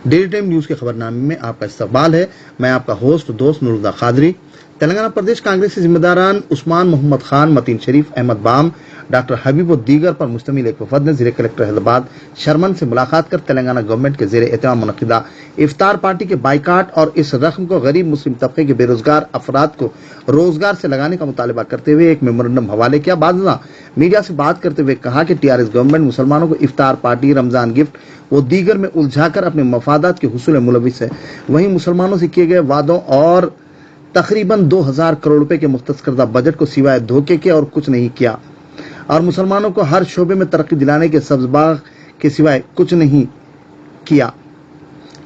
Daily time news के खबरनामे में आपका इस्तकबाल है। मैं आपका होस्ट दोस्त नूरुल्लाह कादरी। तेलंगाना प्रदेश कांग्रेस के जिम्मेदारान उस्मान मोहम्मद खान, मतीन शरीफ, अहमद बाम, डॉक्टर हबीब और दीगर पर मुश्तमिल एक वफद ने जिले कलेक्टर हैदराबाद शर्मन से मुलाकात कर तेलंगाना गवर्नमेंट के जेर एहतमाम मुनक्किदा इफ्तार पार्टी के बाइकाट और इस रकम को गरीब मुस्लिम तबके के बेरोजगार अफराद को रोजगार से लगाने का मुतालबा करते हुए एक मेमोरेंडम हवाले किया। बाद मीडिया से बात करते हुए कहा कि टीआरएस गवर्नमेंट मुसलमानों को इफ्तार पार्टी, रमजान गिफ्ट वो दीगर में उलझाकर अपने मफादात के हुसूल में मुलविस है। वहीं मुसलमानों से किए गए वादों और तकरीबन 2000 करोड़ रुपए के मुख्तस करदा बजट को सिवाय धोखे के और कुछ नहीं किया और मुसलमानों को हर शोबे में तरक्की दिलाने के सब्ज़बाग के सिवाय कुछ नहीं किया।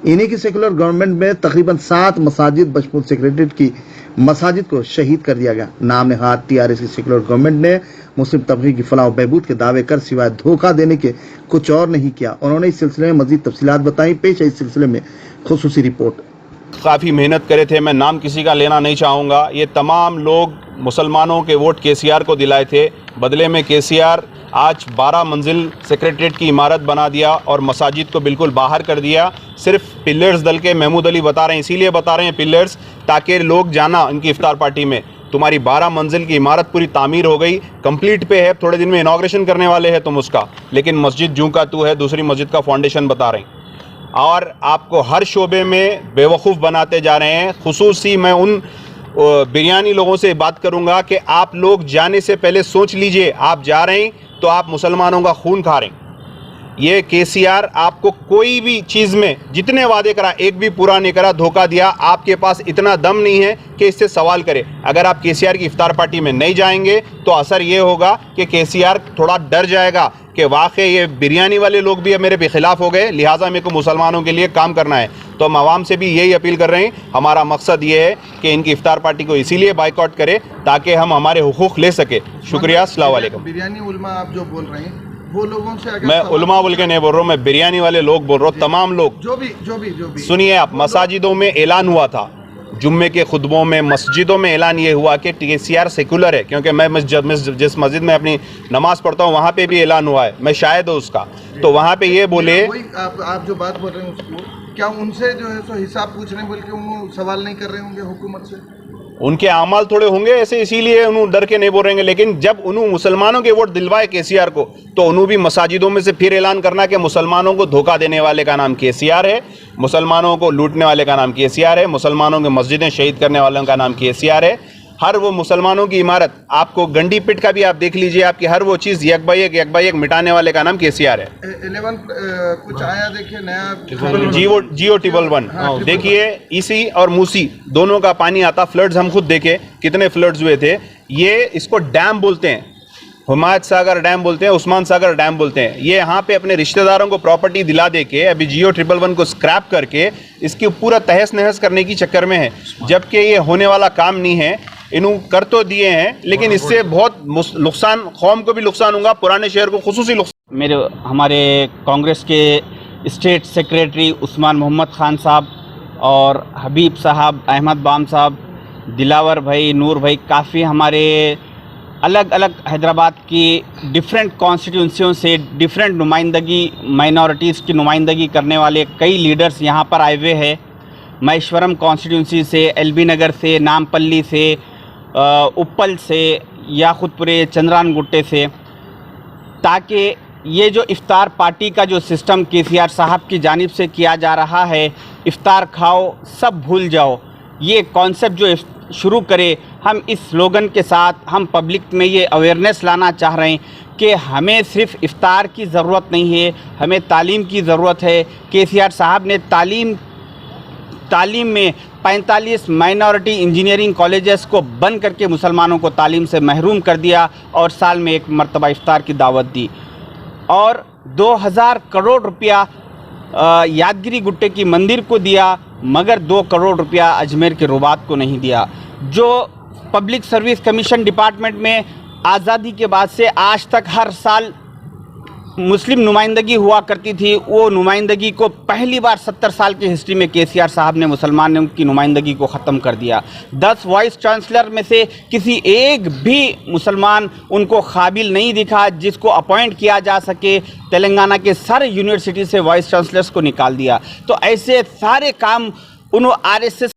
इन्हीं की सेकुलर गवर्नमेंट में तकरीबन 7 मसाजिद बशमूल सेक्रेटरीट की मसाजिद को शहीद कर दिया गया। नाम नहाद टीआरएस की सेकुलर गवर्नमेंट ने मुस्लिम तबके की फलाह बहबूद के दावे कर सिवाय धोखा देने के कुछ और नहीं किया। उन्होंने इस सिलसिले में मजीद तफसीलात बताई। पेश है इस सिलसिले में खुसूसी रिपोर्ट। काफ़ी मेहनत करे थे, मैं नाम किसी का लेना नहीं चाहूँगा। ये तमाम लोग मुसलमानों के वोट केसीआर को दिलाए थे। बदले में केसीआर आज 12 मंजिल सेक्रेटरीट की इमारत बना दिया और मसाजिद को बिल्कुल बाहर कर दिया। सिर्फ पिलर्स दल के महमूद अली बता रहे हैं, इसीलिए बता रहे हैं पिलर्स, ताकि लोग जाना इनकी इफ्तार पार्टी में तुम्हारी 12 मंजिल की इमारत पूरी तामीर हो गई, कंप्लीट पे है, थोड़े दिन में इनाग्रेशन करने वाले हैं तुम उसका, लेकिन मस्जिद जूं का तू है, दूसरी मस्जिद का फाउंडेशन बता रहे हैं और आपको हर शोबे में बेवकूफ़ बनाते जा रहे हैं। खुसूसी मैं उन बिरयानी लोगों से बात करूंगा कि आप लोग जाने से पहले सोच लीजिए, आप जा रहे हैं तो आप मुसलमानों का खून खा रहे हैं। ये केसीआर आपको कोई भी चीज़ में जितने वादे करा एक भी पूरा नहीं करा, धोखा दिया। आपके पास इतना दम नहीं है कि इससे सवाल करे। अगर आप केसीआर की इफ्तार पार्टी में नहीं जाएंगे तो असर ये होगा कि केसीआर थोड़ा डर जाएगा कि वाकई ये बिरयानी वाले लोग भी अब मेरे पे खिलाफ हो गए, लिहाजा मेरे को मुसलमानों के लिए काम करना है। तो हम आवाम से भी यही अपील कर रहे हैं, हमारा मकसद ये है कि इनकी इफ्तार पार्टी को इसीलिए बाइकआउट करें ताकि हम हमारे हुकूक ले सके। शुक्रिया। अस्सलाम वालेकुम। बिरयानी उलमा आप जो बोल रहे हैं वो लोगों से मैं उलमा बोल के नहीं बोल रहा हूँ, मैं बिरयानी वाले लोग बोल रहा हूँ। तमाम लोग जो भी सुनिए, आप मसाजिदों में ऐलान हुआ था, जुम्मे के खुतबों में, मस्जिदों में ऐलान ये हुआ कि केसीआर सेकुलर है, क्योंकि मैं जिस मस्जिद में अपनी नमाज पढ़ता हूँ वहाँ पे भी ऐलान हुआ है, मैं शायद हूँ उसका। तो वहाँ पे ये बोले, आप जो बात बोल रहे हैं उसको क्या उनसे जो है सो हिसाब पूछ रहे हैं, बल्कि उन्होंने सवाल नहीं कर रहे होंगे हुकूमत से? उनके अमाल थोड़े होंगे ऐसे, इसीलिए उन्होंने डर के नहीं बोल रहे हैं। लेकिन जब उन्होंने मुसलमानों के वोट दिलवाए केसीआर को, तो उन्होंने भी मसाजिदों में से फिर ऐलान करना कि मुसलमानों को धोखा देने वाले का नाम केसीआर है, मुसलमानों को लूटने वाले का नाम केसीआर है, मुसलमानों की मस्जिदें शहीद करने वालों का नाम केसीआर है। हर वो मुसलमानों की इमारत, आपको गंडी पिट का भी आप देख लीजिए, आपकी हर वो चीज़ एक बाई एक मिटाने वाले का नाम केसीआर है। 11 कुछ आया देखिए नया, जियो टिबल 1 देखिए, इसी और मूसी दोनों का पानी आता, फ्लड्स हम खुद देखे कितने फ्लड्स हुए थे। ये इसको डैम बोलते हैं, हुमायत सागर डैम बोलते हैं, उस्मान सागर डैम बोलते हैं। ये यहाँ पे अपने रिश्तेदारों को प्रॉपर्टी दिला दे के अभी जियो 111 को स्क्रैप करके इसकी पूरा तहस नहस करने की चक्कर में है, जबकि ये होने वाला काम नहीं है। इन्हों कर तो दिए हैं, लेकिन इससे बहुत नुकसान, कौम को भी नुकसान होगा, पुराने शहर को खुसूसी नुकसान। हमारे कांग्रेस के स्टेट सेक्रेटरी उस्मान मोहम्मद खान साहब और हबीब साहब, अहमद बाम साहब, दिलावर भाई, नूर भाई, काफ़ी हमारे अलग अलग हैदराबाद की डिफरेंट कॉन्स्टिट्यूंसियों से डिफरेंट नुमाइंदगी, माइनॉरिटीज़ की नुमाइंदगी करने वाले कई लीडर्स यहाँ पर आए हुए हैं। महेश्वरम कॉन्स्टिट्यूंसी से, एलबी नगर से, नामपल्ली से, उप्पल से, याकुतपुरे, चंद्रानगुट्टे से, ताकि ये जो इफ्तार पार्टी का जो सिस्टम केसीआर साहब की जानिब से किया जा रहा है, इफ्तार खाओ सब भूल जाओ, ये कॉन्सेप्ट जो शुरू करे, हम इस स्लोगन के साथ हम पब्लिक में ये अवेयरनेस लाना चाह रहे हैं कि हमें सिर्फ इफ्तार की ज़रूरत नहीं है, हमें तालीम की ज़रूरत है। केसीआर साहब ने तालीम में 45 माइनॉरिटी इंजीनियरिंग कॉलेजेस को बंद करके मुसलमानों को तालीम से महरूम कर दिया और साल में एक मरतबा इफ्तार की दावत दी, और 2000 करोड़ रुपया यादगिरी गुट्टे की मंदिर को दिया, मगर 2 करोड़ रुपया अजमेर के रुबात को नहीं दिया। जो पब्लिक सर्विस कमीशन डिपार्टमेंट में आज़ादी के बाद से आज तक हर साल मुस्लिम नुमाइंदगी हुआ करती थी, वो नुमाइंदगी को पहली बार 70 साल की हिस्ट्री में केसीआर साहब ने मुसलमानों की नुमाइंदगी को ख़त्म कर दिया। 10 वाइस चांसलर में से किसी एक भी मुसलमान उनको काबिल नहीं दिखा जिसको अपॉइंट किया जा सके। तेलंगाना के सारे यूनिवर्सिटी से वाइस चांसलर्स को निकाल दिया। तो ऐसे सारे काम उन आरएसएस